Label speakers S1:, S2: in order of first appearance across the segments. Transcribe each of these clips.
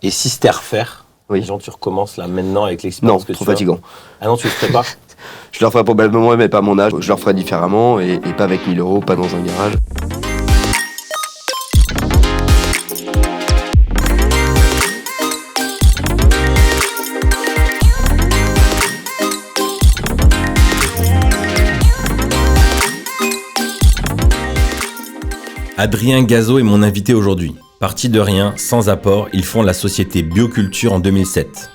S1: Et si c'était à refaire,
S2: Oui.
S1: genre tu recommences là maintenant avec
S2: Non,
S1: l'expérience que
S2: trop
S1: tu as.
S2: fatigant.
S1: Ah non, tu le ferais pas.
S2: Je le referais probablement, mais pas à mon âge. Je le referais différemment et pas avec 1000 euros, pas dans un garage.
S3: Adrien Gazo est mon invité aujourd'hui. Parti de rien, sans apport, ils font la société Bioculture en 2007,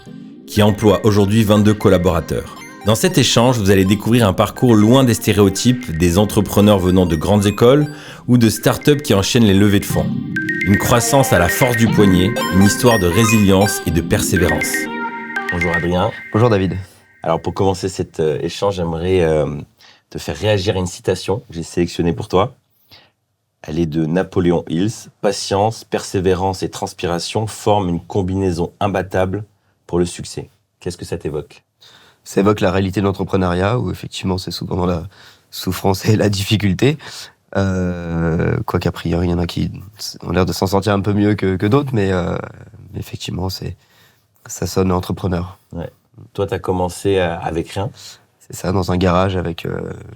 S3: qui emploie aujourd'hui 22 collaborateurs. Dans cet échange, vous allez découvrir un parcours loin des stéréotypes des entrepreneurs venant de grandes écoles ou de start-up qui enchaînent les levées de fonds. Une croissance à la force du poignet, une histoire de résilience et de persévérance.
S1: Bonjour Adrien.
S2: Bonjour David.
S1: Alors pour commencer cet échange, j'aimerais te faire réagir à une citation que j'ai sélectionnée pour toi. Elle est de Napoléon Hills. Patience, persévérance et transpiration forment une combinaison imbattable pour le succès. Qu'est-ce que ça t'évoque ?
S2: Ça évoque la réalité de l'entrepreneuriat, où effectivement c'est souvent dans la souffrance et la difficulté. Quoiqu'a priori, il y en a qui ont l'air de s'en sortir un peu mieux que d'autres, mais effectivement, ça sonne entrepreneur.
S1: Ouais. Toi, tu as commencé avec rien,
S2: C'est ça, dans un garage avec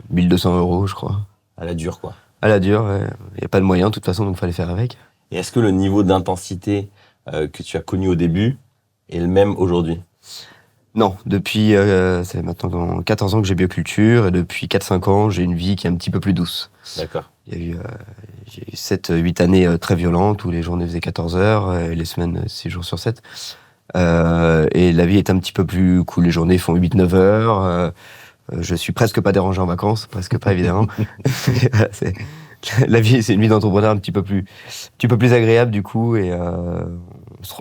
S2: 1200 euros, je crois.
S1: à la dure, quoi.
S2: À la dure, ouais. Il n'y a pas de moyens, de toute façon, donc il fallait faire avec.
S1: Et est-ce que le niveau d'intensité que tu as connu au début est le même aujourd'hui ?
S2: Non, depuis c'est maintenant 14 ans que j'ai Bioculture, et depuis 4-5 ans, j'ai une vie qui est un petit peu plus douce.
S1: D'accord.
S2: Il y a eu, j'ai eu 7-8 années très violentes, où les journées faisaient 14 heures, et les semaines 6 jours sur 7. Et la vie est un petit peu plus cool. Les journées font 8-9 heures. Je suis presque pas dérangé en vacances, presque pas évidemment. La vie, c'est une vie d'entrepreneur un petit peu plus agréable du coup, et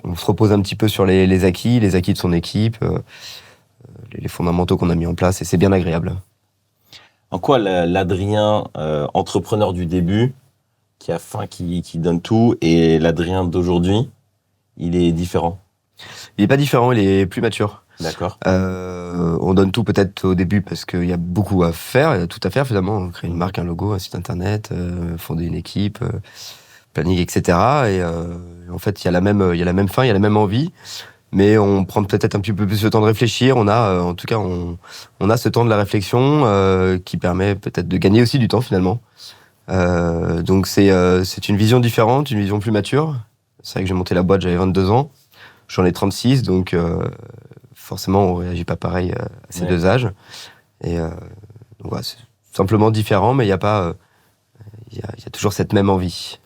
S2: on se repose un petit peu sur les acquis de son équipe, les fondamentaux qu'on a mis en place, et c'est bien agréable.
S1: En quoi l'Adrien entrepreneur du début, qui a faim, qui donne tout, et l'Adrien d'aujourd'hui, il est différent ?
S2: Il est pas différent, il est plus mature.
S1: D'accord.
S2: On donne tout peut-être au début parce qu'il y a beaucoup à faire, il y a tout à faire finalement, créer une marque, un logo, un site internet, fonder une équipe, planning, etc. Et en fait, il y a la même faim, il y a la même envie, mais on prend peut-être un petit peu plus le temps de réfléchir. On a, en tout cas, on a ce temps de la réflexion qui permet peut-être de gagner aussi du temps finalement. Donc c'est une vision différente, une vision plus mature. C'est vrai que j'ai monté la boîte, j'avais 22 ans, j'en ai 36, donc forcément, on réagit pas pareil à ces deux âges. Et donc voilà, c'est simplement différent, mais il y a toujours cette même envie.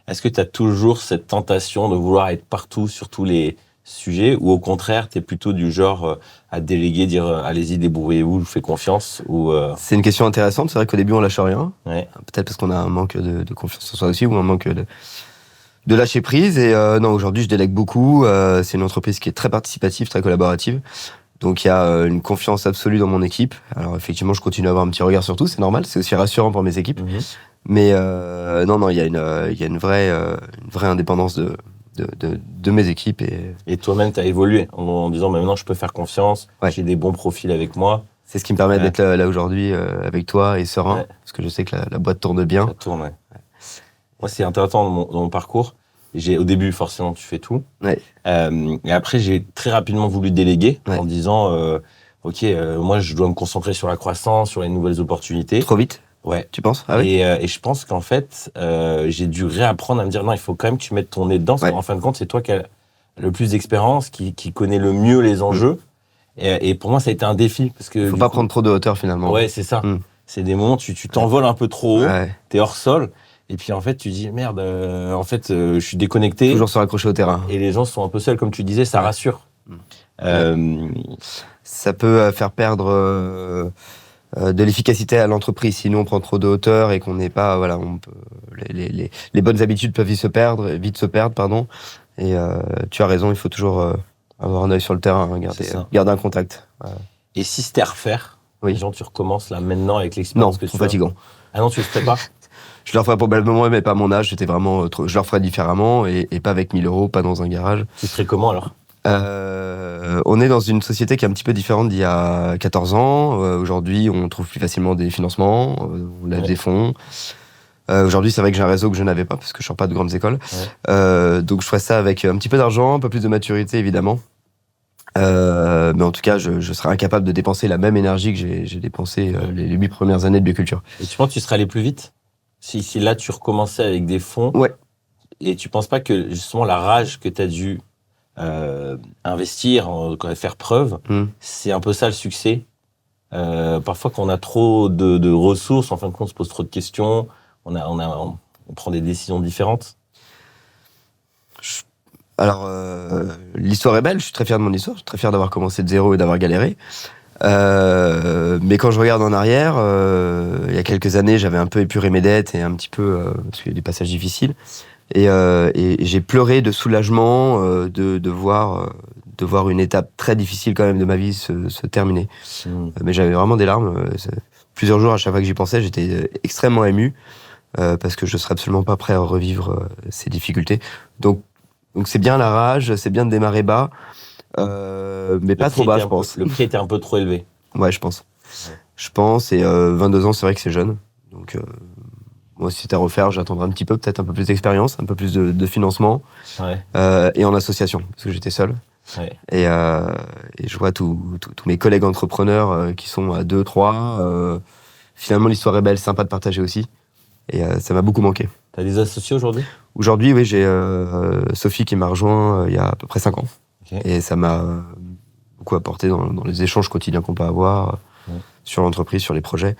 S1: Est-ce que tu as toujours cette tentation de vouloir être partout sur tous les sujets, ou au contraire, tu es plutôt du genre à déléguer, dire allez-y, débrouillez-vous, je vous fais confiance, ou
S2: C'est une question intéressante. C'est vrai qu'au début, on lâche rien.
S1: Ouais.
S2: Peut-être parce qu'on a un manque de confiance en soi aussi, ou un manque de lâcher prise. Et non, aujourd'hui, je délègue beaucoup. C'est une entreprise qui est très participative, très collaborative. Donc, il y a une confiance absolue dans mon équipe. Alors, effectivement, je continue à avoir un petit regard sur tout. C'est normal. C'est aussi rassurant pour mes équipes. Mais non, il y a une vraie indépendance de mes équipes.
S1: Et toi-même, tu as évolué en disant maintenant, je peux faire confiance, j'ai des bons profils avec moi.
S2: C'est ce qui me permet d'être là aujourd'hui avec toi et serein. Parce que je sais que la boîte tourne bien.
S1: Ça tourne, ouais. Moi, c'est intéressant dans mon parcours. Au début, forcément, tu fais tout.
S2: Ouais.
S1: Et après, j'ai très rapidement voulu déléguer en disant, OK, moi, je dois me concentrer sur la croissance, sur les nouvelles opportunités.
S2: Trop vite,
S1: Ouais.
S2: tu penses? Ah oui.
S1: Et je pense qu'en fait, j'ai dû réapprendre à me dire, non, il faut quand même que tu mettes ton nez dedans. Parce qu'en fin de compte, c'est toi qui as le plus d'expérience, qui connaît le mieux les enjeux. Et pour moi, ça a été un défi. Parce que,
S2: faut pas prendre trop de hauteur finalement.
S1: Ouais, c'est ça. C'est des moments où tu t'envoles un peu trop haut, t'es hors sol. Et puis en fait, tu dis merde, en fait, je suis déconnecté.
S2: Toujours se raccrocher au terrain.
S1: Et les gens sont un peu seuls, comme tu disais, ça rassure.
S2: Ça peut faire perdre de l'efficacité à l'entreprise si nous on prend trop de hauteur et qu'on n'est pas, voilà, les bonnes habitudes peuvent vite se perdre, pardon. Et tu as raison, il faut toujours avoir un œil sur le terrain, garder un contact.
S1: Et si c'était à refaire, les gens, tu recommences là maintenant avec l'expérience que tu as.
S2: Non, trop fatigant.
S1: Ah non, tu le ferais pas?
S2: Je le referais probablement, mais pas à mon âge. J'étais vraiment je le referais différemment et pas avec 1000 euros, pas dans un garage.
S1: Tu ferais comment alors?
S2: On est dans une société qui est un petit peu différente d'il y a 14 ans. Aujourd'hui, on trouve plus facilement des financements, on lève des fonds. Aujourd'hui, c'est vrai que j'ai un réseau que je n'avais pas parce que je sors pas de grandes écoles. Donc je ferai ça avec un petit peu d'argent, un peu plus de maturité évidemment. Mais en tout cas, je serais incapable de dépenser la même énergie que j'ai dépensé les 8 premières années de bioculture.
S1: Et tu penses que tu serais allé plus vite si là tu recommençais avec des fonds?
S2: Ouais.
S1: Et tu penses pas que justement la rage que tu as dû investir, faire preuve, c'est un peu ça le succès? Parfois quand on a trop de ressources, en fin de compte on se pose trop de questions, on prend des décisions différentes.
S2: Alors, l'histoire est belle, je suis très fier de mon histoire, je suis très fier d'avoir commencé de zéro et d'avoir galéré. Mais quand je regarde en arrière, il y a quelques années, j'avais un peu épuré mes dettes et un petit peu, parce qu'il y a des passages difficiles. Et j'ai pleuré de soulagement de voir une étape très difficile quand même de ma vie se terminer. Mais j'avais vraiment des larmes. Plusieurs jours, à chaque fois que j'y pensais, j'étais extrêmement ému parce que je serais absolument pas prêt à revivre ces difficultés. Donc c'est bien la rage, c'est bien de démarrer bas, mais pas trop bas, je pense.
S1: Le prix était un peu trop élevé.
S2: Ouais, je pense.
S1: Ouais.
S2: Je pense, et 22 ans, c'est vrai que c'est jeune. Donc, moi, si c'était à refaire, j'attendrais un petit peu, peut-être un peu plus d'expérience, un peu plus de financement, et en association, parce que j'étais seul.
S1: Ouais.
S2: Et je vois tous mes collègues entrepreneurs qui sont à 2, 3. Finalement, l'histoire est belle, sympa de partager aussi. Et ça m'a beaucoup manqué.
S1: T'as des associés aujourd'hui?
S2: Aujourd'hui, oui, j'ai Sophie qui m'a rejoint il y a à peu près 5 ans.
S1: Okay.
S2: Et ça m'a beaucoup apporté dans les échanges quotidiens qu'on peut avoir sur l'entreprise, sur les projets.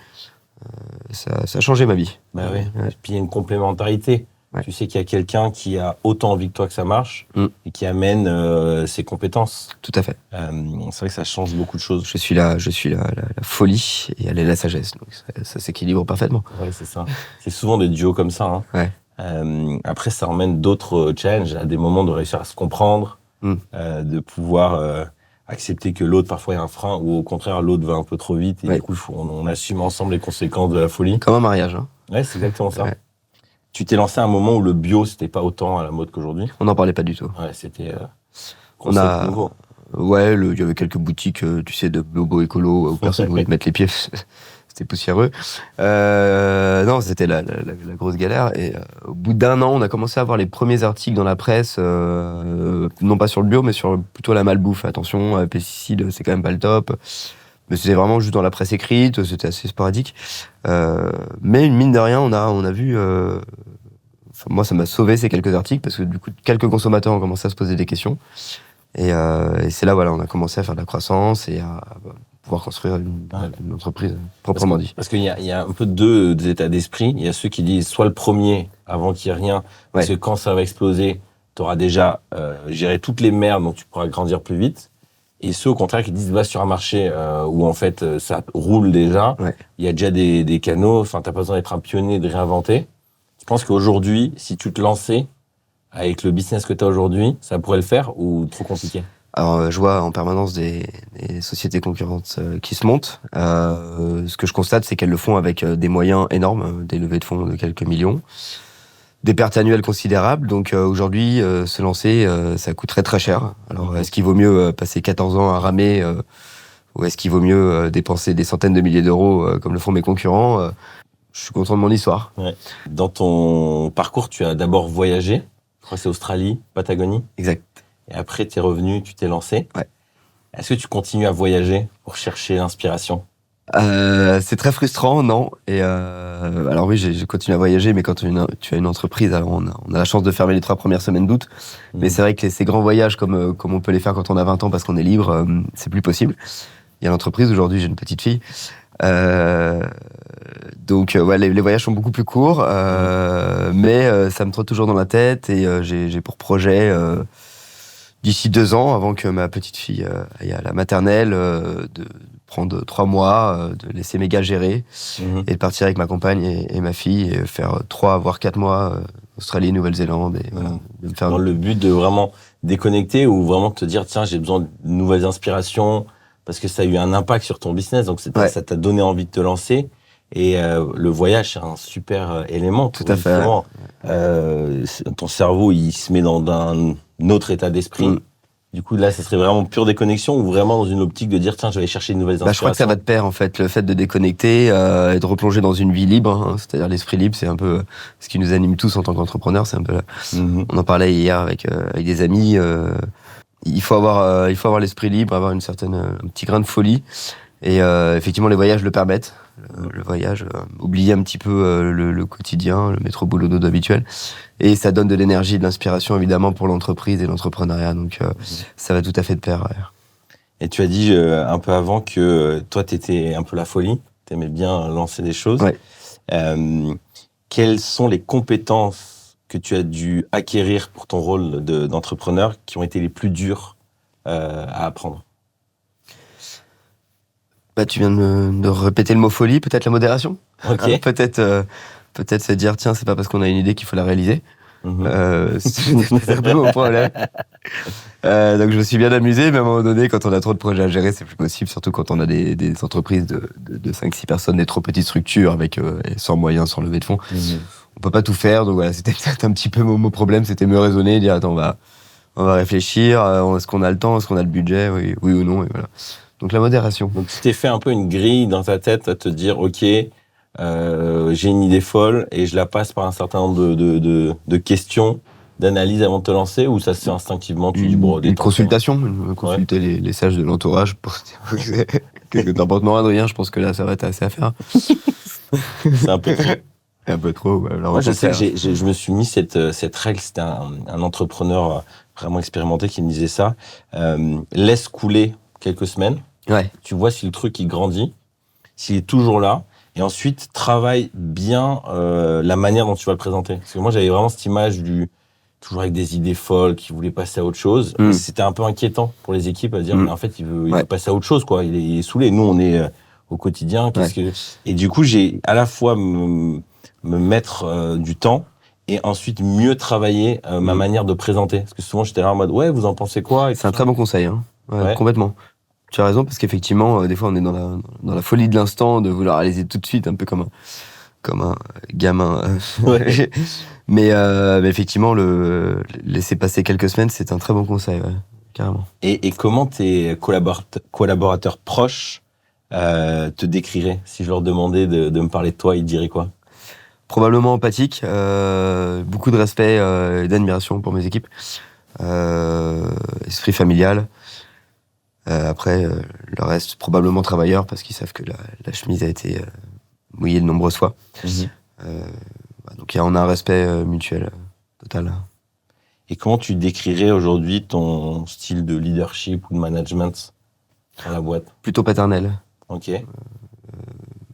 S2: Ça a changé ma vie.
S1: Bah oui. Et puis il y a une complémentarité. Ouais. Tu sais qu'il y a quelqu'un qui a autant envie que toi que ça marche et qui amène ses compétences.
S2: Tout à fait.
S1: C'est vrai que ça change beaucoup de choses.
S2: Je suis la folie et elle est la sagesse. Donc ça s'équilibre parfaitement.
S1: Oui, c'est ça. C'est souvent des duos comme ça. Hein.
S2: Ouais.
S1: Après, ça emmène d'autres challenges, à des moments de réussir à se comprendre, de pouvoir accepter que l'autre, parfois, il y a un frein, ou au contraire, l'autre va un peu trop vite, et du coup, on assume ensemble les conséquences de la folie.
S2: Comme un mariage. Hein.
S1: Ouais, c'est exactement ça. Ouais. Tu t'es lancé à un moment où le bio, c'était pas autant à la mode qu'aujourd'hui.
S2: On n'en parlait pas du tout.
S1: Ouais, c'était
S2: nouveau. Ouais, il y avait quelques boutiques, tu sais, de bobo écolo où personne voulait te mettre les pieds. C'était poussiéreux. Non, c'était la grosse galère. Et au bout d'1 an, on a commencé à avoir les premiers articles dans la presse, non pas sur le bio, mais sur plutôt la malbouffe. Attention, pesticides, c'est quand même pas le top. Mais c'était vraiment juste dans la presse écrite, c'était assez sporadique. Mais mine de rien, on a vu... moi, ça m'a sauvé ces quelques articles, parce que du coup, quelques consommateurs ont commencé à se poser des questions. Et c'est là, voilà, on a commencé à faire de la croissance et à pouvoir construire une entreprise proprement dit.
S1: Parce qu'il y a un peu deux états d'esprit. Il y a ceux qui disent soit le premier avant qu'il n'y ait rien, parce que quand ça va exploser, tu auras déjà géré toutes les merdes, donc tu pourras grandir plus vite. Et ceux au contraire qui disent va sur un marché où en fait ça roule déjà, il y a déjà des canaux, enfin t'as pas besoin d'être un pionnier, de réinventer. Je pense qu'aujourd'hui, si tu te lançais avec le business que tu as aujourd'hui, ça pourrait le faire ou trop compliqué?
S2: Alors, je vois en permanence des sociétés concurrentes qui se montent. Ce que je constate, c'est qu'elles le font avec des moyens énormes, des levées de fonds de quelques millions, des pertes annuelles considérables. Donc aujourd'hui, se lancer, ça coûte très très cher. Alors, est-ce qu'il vaut mieux passer 14 ans à ramer ou est-ce qu'il vaut mieux dépenser des centaines de milliers d'euros comme le font mes concurrents? Je suis content de mon histoire.
S1: Ouais. Dans ton parcours, tu as d'abord voyagé. Je crois que c'est Australie, Patagonie.
S2: Exact.
S1: Et après, tu es revenu, tu t'es lancé.
S2: Ouais.
S1: Est-ce que tu continues à voyager pour chercher l'inspiration?
S2: C'est très frustrant, non. Et alors oui, j'ai continué à voyager, mais quand tu as une entreprise, alors on a la chance de fermer les 3 premières semaines d'août. Mais c'est vrai que ces grands voyages, comme on peut les faire quand on a 20 ans parce qu'on est libre, c'est plus possible. Il y a l'entreprise, aujourd'hui j'ai une petite fille. Donc les voyages sont beaucoup plus courts, mais ça me trotte toujours dans la tête et j'ai pour projet d'ici 2 ans, avant que ma petite fille aille à la maternelle, de prendre 3 mois, de laisser mes gars gérer et de partir avec ma compagne et ma fille et faire 3 voire 4 mois Australie, Nouvelle-Zélande et voilà, de me faire
S1: dans le but de vraiment déconnecter ou vraiment te dire tiens j'ai besoin de nouvelles inspirations parce que ça a eu un impact sur ton business donc ça t'a donné envie de te lancer. Et le voyage, c'est un super élément.
S2: Tout à fait.
S1: Ton cerveau, il se met dans un autre état d'esprit. Du coup, là, ça serait vraiment pure déconnexion ou vraiment dans une optique de dire, tiens, je vais aller chercher de nouvelles inspirations?
S2: Je crois que ça va de pair, en fait. Le fait de déconnecter et de replonger dans une vie libre, hein, c'est-à-dire l'esprit libre, c'est un peu ce qui nous anime tous en tant qu'entrepreneurs. C'est un peu, on en parlait hier avec des amis. Il faut avoir l'esprit libre, avoir un petit grain de folie. Et effectivement, les voyages le permettent. Le voyage, oublier un petit peu le quotidien, le métro boulot dodo habituel. Et ça donne de l'énergie, de l'inspiration, évidemment, pour l'entreprise et l'entrepreneuriat. Donc, ça va tout à fait de pair. Ouais.
S1: Et tu as dit un peu avant que toi, t'étais un peu la folie. T'aimais bien lancer des choses.
S2: Ouais.
S1: Quelles sont les compétences que tu as dû acquérir pour ton rôle d'entrepreneur qui ont été les plus dures à apprendre?
S2: Tu viens de répéter le mot folie, peut-être la modération.
S1: Ok.
S2: Hein, peut-être se dire, tiens, c'est pas parce qu'on a une idée qu'il faut la réaliser. C'est un peu mon problème. Donc je me suis bien amusé, mais à un moment donné, quand on a trop de projets à gérer, c'est plus possible, surtout quand on a des entreprises de 5-6 personnes, des trop petites structures, avec sans moyens, sans levée de fonds. On peut pas tout faire, donc voilà, c'était peut-être un petit peu mon problème, c'était mieux raisonner, dire, attends, on va réfléchir, est-ce qu'on a le temps, est-ce qu'on a le budget, oui ou non, et voilà. Donc la modération.
S1: Donc tu t'es fait un peu une grille dans ta tête à te dire, ok, j'ai une idée folle et je la passe par un certain nombre de questions, d'analyse avant de te lancer, ou ça se fait instinctivement, tu dis bon,
S2: une consultation, consulter les sages de l'entourage pour dire que n'importe quoi, Adrien, je pense que là ça va être assez à faire.
S1: C'est un peu trop.
S2: Un peu trop.
S1: Moi je sais que je me suis mis cette règle, c'était un entrepreneur vraiment expérimenté qui me disait ça, laisse couler quelques semaines.
S2: Ouais.
S1: Tu vois si le truc il grandit, s'il est toujours là, et ensuite travaille bien la manière dont tu vas le présenter. Parce que moi j'avais vraiment cette image toujours avec des idées folles, qui voulait passer à autre chose. Et c'était un peu inquiétant pour les équipes à dire mais en fait il veut passer à autre chose quoi. Il est saoulé. Nous on est au quotidien. Et du coup j'ai à la fois me mettre du temps et ensuite mieux travailler ma manière de présenter. Parce que souvent j'étais là en mode ouais vous en pensez quoi?
S2: C'est un très bon conseil hein. Ouais. Complètement. Tu as raison, parce qu'effectivement, des fois, on est dans la folie de l'instant, de vouloir réaliser tout de suite, un peu comme un gamin. Mais effectivement, laisser passer quelques semaines, c'est un très bon conseil, ouais, carrément.
S1: Et comment tes collaborateurs proches te décriraient? Si je leur demandais de me parler de toi, ils diraient quoi?
S2: Probablement empathique, beaucoup de respect et d'admiration pour mes équipes. Esprit familial. Après, le reste, probablement travailleur, parce qu'ils savent que la chemise a été mouillée de nombreuses fois. Donc on a un respect mutuel total.
S1: Et comment tu décrirais aujourd'hui ton style de leadership ou de management dans la boîte? Plutôt
S2: paternel.
S1: Ok.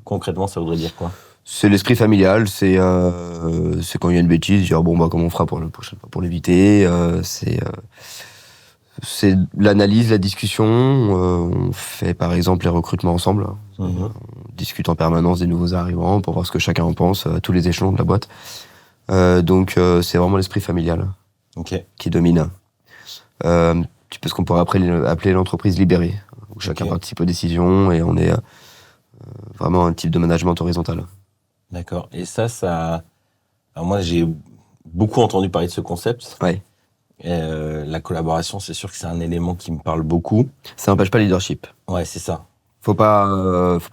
S1: Concrètement, ça voudrait dire quoi?
S2: C'est l'esprit familial, c'est quand il y a une bêtise, dire comment on fera pour la prochaine fois pour l'éviter. C'est l'analyse, la discussion. On fait par exemple les recrutements ensemble. On discute en permanence des nouveaux arrivants pour voir ce que chacun en pense à tous les échelons de la boîte. Donc c'est vraiment l'esprit familial qui domine. Un petit peu ce qu'on pourrait appeler l'entreprise libérée, où chacun participe aux décisions et on est vraiment un type de management horizontal.
S1: D'accord. Et ça... Alors moi, j'ai beaucoup entendu parler de ce concept.
S2: Ouais.
S1: La collaboration, c'est sûr que c'est un élément qui me parle beaucoup.
S2: Ça n'empêche pas le leadership.
S1: Ouais, c'est ça.
S2: Faut pas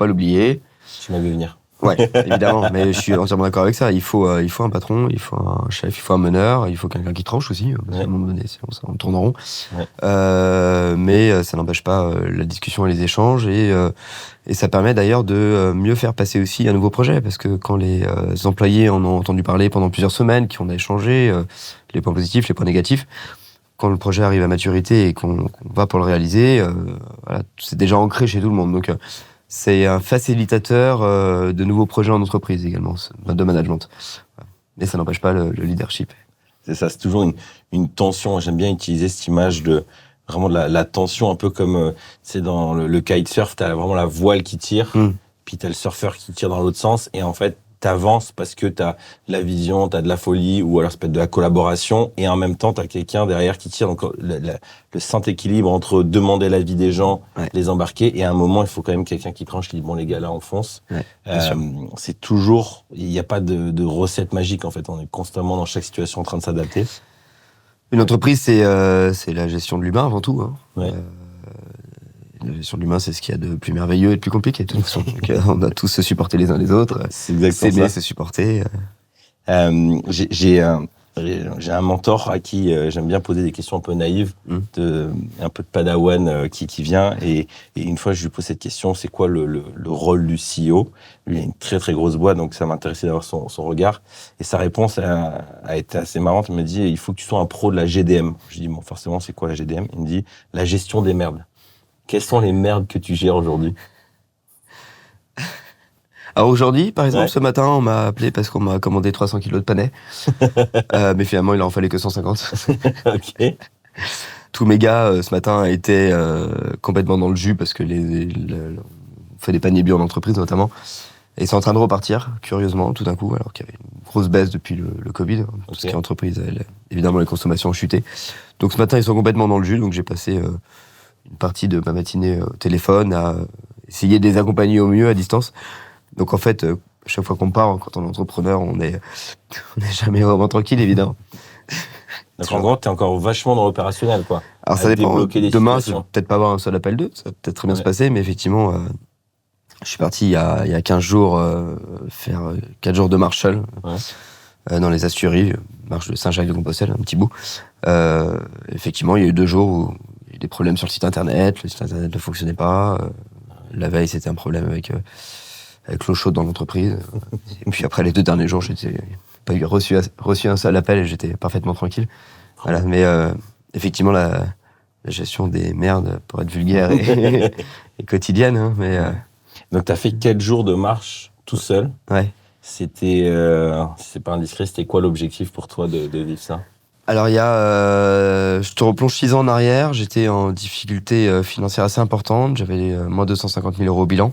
S2: l'oublier.
S1: Tu m'as vu venir.
S2: Ouais, évidemment, mais je suis entièrement d'accord avec ça. Il faut un patron, il faut un chef, il faut un meneur, il faut quelqu'un qui tranche aussi. À un moment donné, on tourne en rond. Mais ça n'empêche pas la discussion et les échanges et ça permet d'ailleurs de mieux faire passer aussi un nouveau projet, parce que quand les employés en ont entendu parler pendant plusieurs semaines, qu'on a échangé les points positifs, les points négatifs, quand le projet arrive à maturité et qu'on va pour le réaliser, c'est déjà ancré chez tout le monde. Donc c'est un facilitateur de nouveaux projets en entreprise également, de management. Mais ça n'empêche pas le leadership.
S1: C'est ça, c'est toujours une tension. J'aime bien utiliser cette image de vraiment de la tension, un peu comme c'est dans le kitesurf, t'as vraiment la voile qui tire, puis t'as le surfeur qui tire dans l'autre sens, et en fait t'avances parce que t'as de la vision, t'as de la folie, ou alors ça peut être de la collaboration, et en même temps t'as quelqu'un derrière qui tire. Donc le saint équilibre entre demander l'avis des gens, les embarquer, et à un moment il faut quand même quelqu'un qui tranche, qui dit bon les gars là on fonce. C'est toujours, il n'y a pas de recette magique en fait, on est constamment dans chaque situation en train de s'adapter.
S2: Une entreprise, c'est la gestion de l'humain avant tout. Hein.
S1: Ouais.
S2: La gestion de l'humain, c'est ce qu'il y a de plus merveilleux et de plus compliqué. De toute façon. Donc, on a tous se supporter les uns les autres.
S1: C'est exactement
S2: S'aimer,
S1: ça.
S2: se supporter.
S1: J'ai un mentor à qui j'aime bien poser des questions un peu naïves, un peu de padawan qui vient. Et une fois, je lui pose cette question, c'est quoi le rôle du CEO? Lui, il a une très très grosse boîte, donc ça m'intéressait d'avoir son regard. Et sa réponse a été assez marrante. Il me dit, il faut que tu sois un pro de la GDM. Je dis, bon, forcément, c'est quoi la GDM? Il me dit, la gestion des merdes. Quelles sont les merdes que tu gères aujourd'hui?
S2: Alors aujourd'hui, par exemple,
S1: Ouais.
S2: ce matin, on m'a appelé parce qu'on m'a commandé 300 kilos de panais. Mais finalement, il en fallait que 150.
S1: Ok.
S2: Tous mes gars, ce matin, étaient complètement dans le jus parce que on fait des paniers bio en entreprise, notamment. Et ils sont en train de repartir, curieusement, tout d'un coup, alors qu'il y avait une grosse baisse depuis le Covid. Tout ce qui est entreprise, évidemment, les consommations ont chuté. Donc ce matin, ils sont complètement dans le jus. Donc j'ai passé une partie de ma matinée au téléphone à essayer de les accompagner au mieux à distance. Donc en fait, chaque fois qu'on part, quand on est entrepreneur, on est jamais vraiment tranquille, évidemment.
S1: Donc en gros, t'es encore vachement dans l'opérationnel, quoi.
S2: Alors
S1: À
S2: ça dépend.
S1: débloquer des
S2: Demain,
S1: situations.
S2: c'est peut-être pas avoir un seul appel d'eux, ça va peut-être très bien se passer, mais effectivement, je suis parti il y a 15 jours faire 4 jours de marche seul dans les Asturies, marche de Saint-Jacques-de-Compostelle, un petit bout. Effectivement, il y a eu 2 jours où il y a eu des problèmes sur le site internet ne fonctionnait pas. La veille, c'était un problème avec l'eau chaude dans l'entreprise. Et puis après, les 2 derniers jours, j'étais pas eu reçu un seul appel et j'étais parfaitement tranquille. Voilà, mais effectivement, la gestion des merdes, pour être vulgaire et quotidienne. Hein, mais
S1: Donc t'as fait 4 jours de marche tout seul.
S2: ouais.
S1: C'était, si c'est pas indiscret, c'était quoi l'objectif pour toi de vivre ça?
S2: Alors, je te replonge 6 ans en arrière. J'étais en difficulté financière assez importante. J'avais moins 250 000 euros au bilan.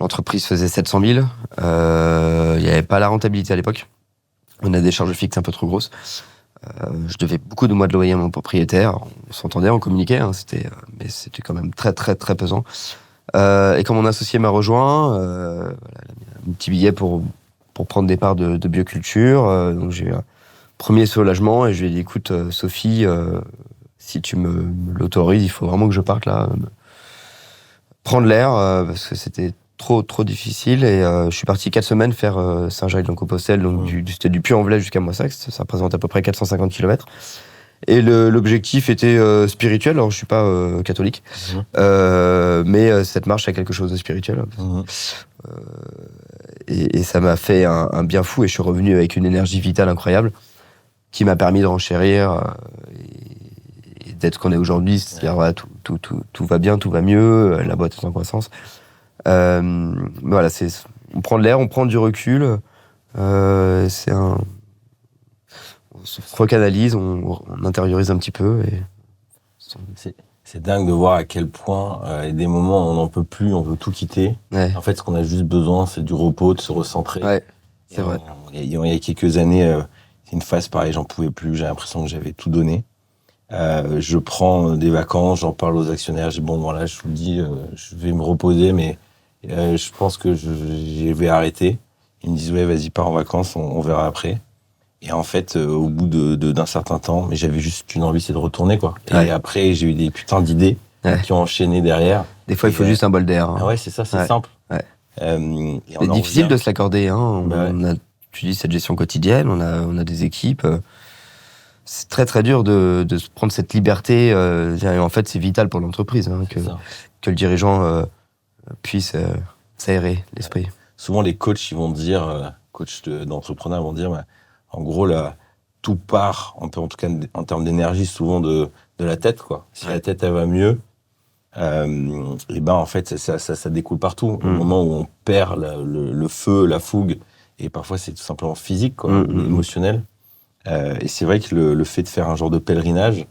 S2: L'entreprise faisait 700 000. Il n'y avait pas la rentabilité à l'époque. On a des charges fixes un peu trop grosses. Je devais beaucoup de mois de loyer à mon propriétaire. On s'entendait, on communiquait, hein, mais c'était quand même très, très, très pesant. Et quand mon associé m'a rejoint, voilà, il a mis un petit billet pour prendre des parts de bioculture. Donc j'ai eu un premier soulagement et je lui ai dit, écoute, Sophie, si tu me l'autorises, il faut vraiment que je parte là, prendre l'air, parce que c'était trop difficile. Et je suis parti 4 semaines faire Saint-Jacques-de-Compostelle, donc c'était du Puy-en-Velay jusqu'à Moissac. Ça représente à peu près 450 km. Et l'objectif était spirituel. Alors je suis pas catholique, mais cette marche a quelque chose de spirituel. Et ça m'a fait un bien fou. Et je suis revenu avec une énergie vitale incroyable qui m'a permis de renchérir et d'être ce qu'on est aujourd'hui. C'est-à-dire voilà, tout va bien, tout va mieux. La boîte est en croissance. Voilà, on prend de l'air, on prend du recul. On se recanalise, on intériorise un petit peu.
S1: C'est dingue de voir à quel point, il y a des moments où on n'en peut plus, on veut tout quitter.
S2: Ouais.
S1: En fait, ce qu'on a juste besoin, c'est du repos, de se recentrer.
S2: Ouais, c'est vrai.
S1: Il y a quelques années, une phase pareille, j'en pouvais plus, j'ai l'impression que j'avais tout donné. Je prends des vacances, j'en parle aux actionnaires, je dis bon voilà, je vous le dis, je vais me reposer, mais je pense que je vais arrêter. Ils me disent ouais, vas-y, pars en vacances, on verra après. Et en fait, au bout d'un certain temps, mais j'avais juste une envie, c'est de retourner, quoi.
S2: Ouais.
S1: Et après, j'ai eu des putains d'idées qui ont enchaîné derrière.
S2: Des fois, il faut juste un bol d'air. Hein.
S1: Ah ouais, c'est ça, c'est simple.
S2: Ouais.
S1: C'est
S2: C'est difficile de se l'accorder. Hein. Tu dis cette gestion quotidienne, on a des équipes. C'est très très dur de se prendre cette liberté. Et en fait, c'est vital pour l'entreprise hein, que le dirigeant puisse s'aérer l'esprit.
S1: Souvent, les coachs, ils vont dire, coachs d'entrepreneurs vont dire, bah, en gros, là, tout part, en tout cas en termes d'énergie, souvent de la tête, quoi. Si la tête, elle va mieux, et ben en fait, ça découle partout. Au moment où on perd le feu, la fougue, et parfois c'est tout simplement physique, quoi, émotionnel. Et c'est vrai que le fait de faire un genre de pèlerinage,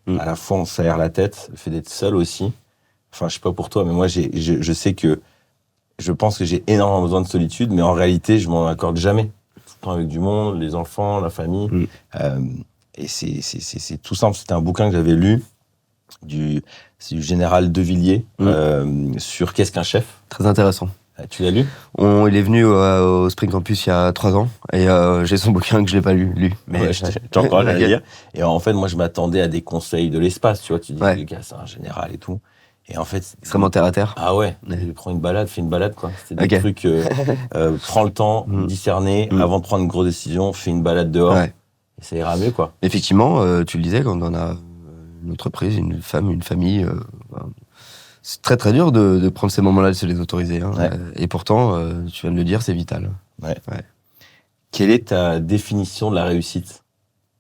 S1: à la fois on s'aère la tête, le fait d'être seul aussi. Enfin, je sais pas pour toi, mais moi, je sais que je pense que j'ai énormément besoin de solitude, mais en réalité, je m'en accorde jamais. Tout le temps avec du monde, les enfants, la famille. Et c'est tout simple. C'était un bouquin que j'avais lu du général De Villiers sur qu'est-ce qu'un chef.
S2: Très intéressant.
S1: Tu l'as lu?
S2: Il est venu au Spring Campus il y a 3 ans et j'ai son bouquin que je l'ai pas lu.
S1: Mais ouais, j'ai encore à lire. Et en fait, moi, je m'attendais à des conseils de l'espace, tu vois. Tu dis, le gars, c'est un général et tout. Et en fait,
S2: extrêmement terre à terre.
S1: Ah ouais, prends une balade, fais une balade, quoi. C'était des trucs, prends le temps, discerner, avant de prendre une grosse décision, fais une balade dehors. Et ça ira mieux, quoi.
S2: Effectivement, tu le disais, quand on a une entreprise, une femme, une famille, c'est très très dur de prendre ces moments-là, de se les autoriser. Hein. Et pourtant, tu viens de le dire, c'est vital.
S1: Quelle est ta définition de la réussite?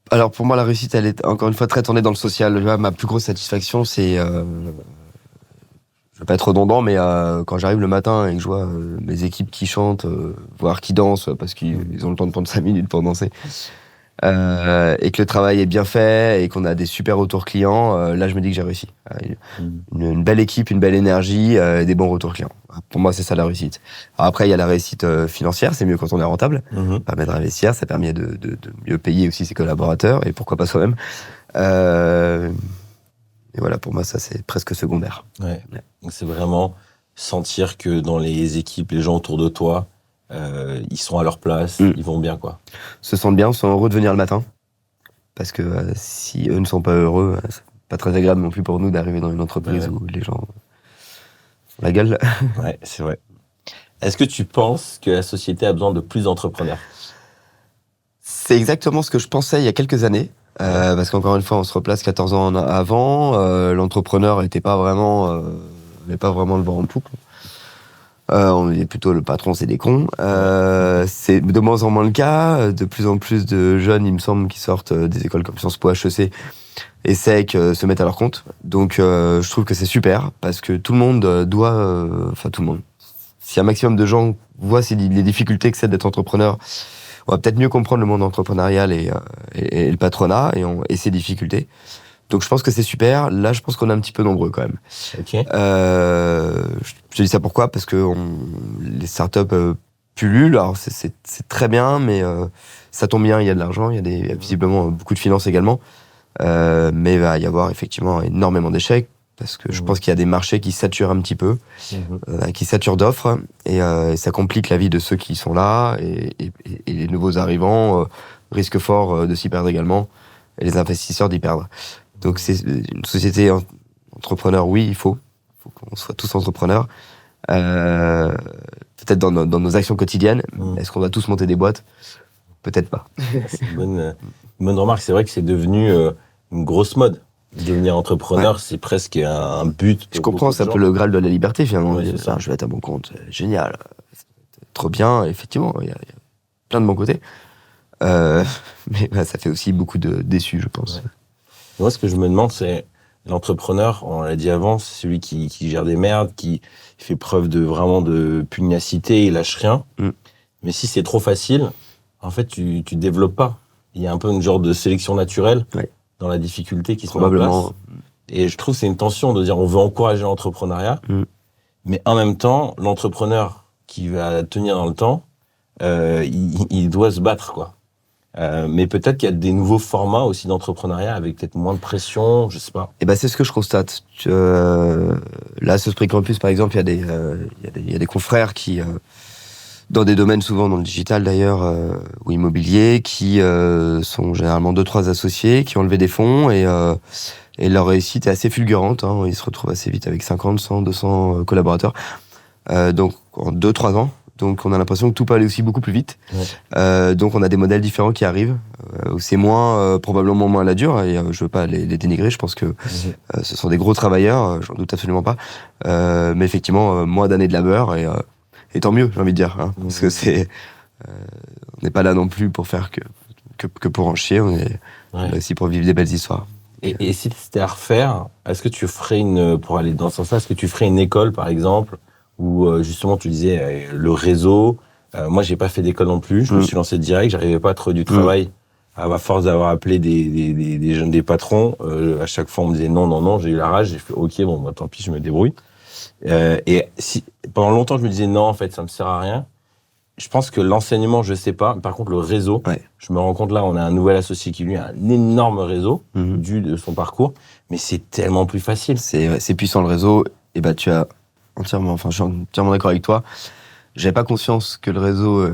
S2: Alors pour moi, la réussite, elle est encore une fois très tournée dans le social. Ma plus grosse satisfaction, c'est... je veux pas être redondant, mais quand j'arrive le matin et que je vois mes équipes qui chantent, voire qui dansent, parce qu'ils ont le temps de prendre 5 minutes pour danser, et que le travail est bien fait, et qu'on a des super retours clients, là je me dis que j'ai réussi. Une belle équipe, une belle énergie, des bons retours clients. Pour moi, c'est ça la réussite. Alors après, il y a la réussite financière, c'est mieux quand on est rentable. Ça permet de réinvestir, ça permet de mieux payer aussi ses collaborateurs, et pourquoi pas soi-même. Et voilà, pour moi, ça, c'est presque secondaire.
S1: Donc, c'est vraiment sentir que dans les équipes, les gens autour de toi, ils sont à leur place, ils vont bien, quoi.
S2: Se sentent bien, sont heureux de venir le matin. Parce que si eux ne sont pas heureux, c'est pas très agréable non plus pour nous d'arriver dans une entreprise où les gens ont la gueule.
S1: Ouais, c'est vrai. Est-ce que tu penses que la société a besoin de plus d'entrepreneurs?
S2: C'est exactement ce que je pensais il y a quelques années. Parce qu'encore une fois, on se replace 14 ans avant. L'entrepreneur n'était pas vraiment, le vent en poupe. On est plutôt le patron, c'est des cons. C'est de moins en moins le cas. De plus en plus de jeunes, il me semble, qui sortent des écoles comme Sciences Po, HEC, essaient que se mettre à leur compte. Donc, je trouve que c'est super parce que tout le monde doit, tout le monde. Si un maximum de gens voient les difficultés que c'est d'être entrepreneur, on va peut-être mieux comprendre le monde entrepreneurial et le patronat et ses difficultés. Donc je pense que c'est super. Là, je pense qu'on est un petit peu nombreux quand même. Je te dis ça pourquoi? Parce que les startups pullulent. Alors c'est très bien, mais ça tombe bien, il y a de l'argent, il y a visiblement beaucoup de finances également. Mais il va y avoir effectivement énormément d'échecs. Parce que je pense qu'il y a des marchés qui saturent un petit peu, qui saturent d'offres, et ça complique la vie de ceux qui sont là, et les nouveaux arrivants risquent fort de s'y perdre également, et les investisseurs d'y perdre. Donc c'est une société entrepreneur, oui, il faut qu'on soit tous entrepreneurs, peut-être dans nos actions quotidiennes. Est-ce qu'on va tous monter des boîtes? Peut-être pas.
S1: C'est une bonne remarque, c'est vrai que c'est devenu une grosse mode. Devenir entrepreneur, c'est presque un but.
S2: Je comprends, c'est un peu le Graal de la liberté, finalement. Je vais être à mon compte, génial, trop bien, effectivement, il y a plein de bons côtés. Mais ça fait aussi beaucoup de déçus, je pense.
S1: Moi, ce que je me demande, c'est l'entrepreneur, on l'a dit avant, c'est celui qui gère des merdes, qui fait preuve de pugnacité, il lâche rien. Mais si c'est trop facile, en fait, tu développes pas. Il y a un peu une genre de sélection naturelle. Dans la difficulté qui se met en place. Et je trouve que c'est une tension de dire on veut encourager l'entrepreneuriat, mais en même temps, l'entrepreneur qui va tenir dans le temps, il doit se battre, quoi. Mais peut-être qu'il y a des nouveaux formats aussi d'entrepreneuriat avec peut-être moins de pression, je sais pas.
S2: Et c'est ce que je constate. Là, ce Spring Campus, par exemple, il y a des confrères qui, dans des domaines souvent dans le digital d'ailleurs, ou immobilier, qui sont généralement 2-3 associés, qui ont levé des fonds, et leur réussite est assez fulgurante. Ils se retrouvent assez vite avec 50, 100, 200 collaborateurs. Donc en 2-3 ans. Donc on a l'impression que tout peut aller aussi beaucoup plus vite. Donc on a des modèles différents qui arrivent, où c'est probablement moins à la dure, et je veux pas les dénigrer, je pense que ce sont des gros travailleurs, j'en doute absolument pas. Mais effectivement, moins d'années de labeur, et tant mieux, j'ai envie de dire, parce que on n'est pas là non plus pour faire que pour en chier, on est aussi pour vivre des belles histoires.
S1: Et si c'était à refaire, est-ce que tu ferais pour aller dans ce sens-là, est-ce que tu ferais une école, par exemple, où justement tu disais le réseau? Moi, j'ai pas fait d'école non plus, je me suis lancé direct, j'arrivais pas à trouver du travail. À force d'avoir appelé des jeunes, des patrons, à chaque fois on me disait non, j'ai eu la rage, j'ai fait ok, tant pis, je me débrouille. Et pendant longtemps je me disais non, en fait ça me sert à rien. Je pense que l'enseignement, je sais pas. Par contre, le réseau, je me rends compte là, on a un nouvel associé qui lui a un énorme réseau dû de son parcours, mais c'est tellement plus facile.
S2: C'est puissant le réseau. Et je suis entièrement d'accord avec toi. J'avais pas conscience que le réseau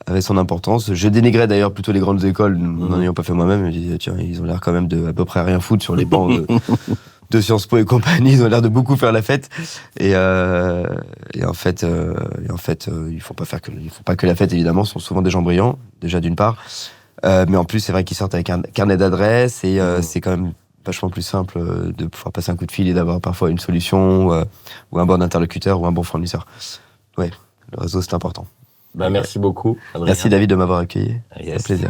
S2: avait son importance. Je dénigrais d'ailleurs plutôt les grandes écoles, n'en ayant pas fait moi-même. Je me disais, tiens, ils ont l'air quand même de à peu près rien foutre sur les bancs de Sciences Po et compagnie. Ils ont l'air de beaucoup faire la fête. Et en fait, ils font pas que la fête, évidemment. Ce sont souvent des gens brillants, déjà d'une part. Mais en plus, c'est vrai qu'ils sortent avec un carnet d'adresses et c'est quand même vachement plus simple de pouvoir passer un coup de fil et d'avoir parfois une solution ou un bon interlocuteur ou un bon fournisseur. Ouais. Le réseau, c'est important.
S1: Merci beaucoup, Adrien.
S2: Merci David de m'avoir accueilli.
S1: Yes.
S2: C'est un plaisir.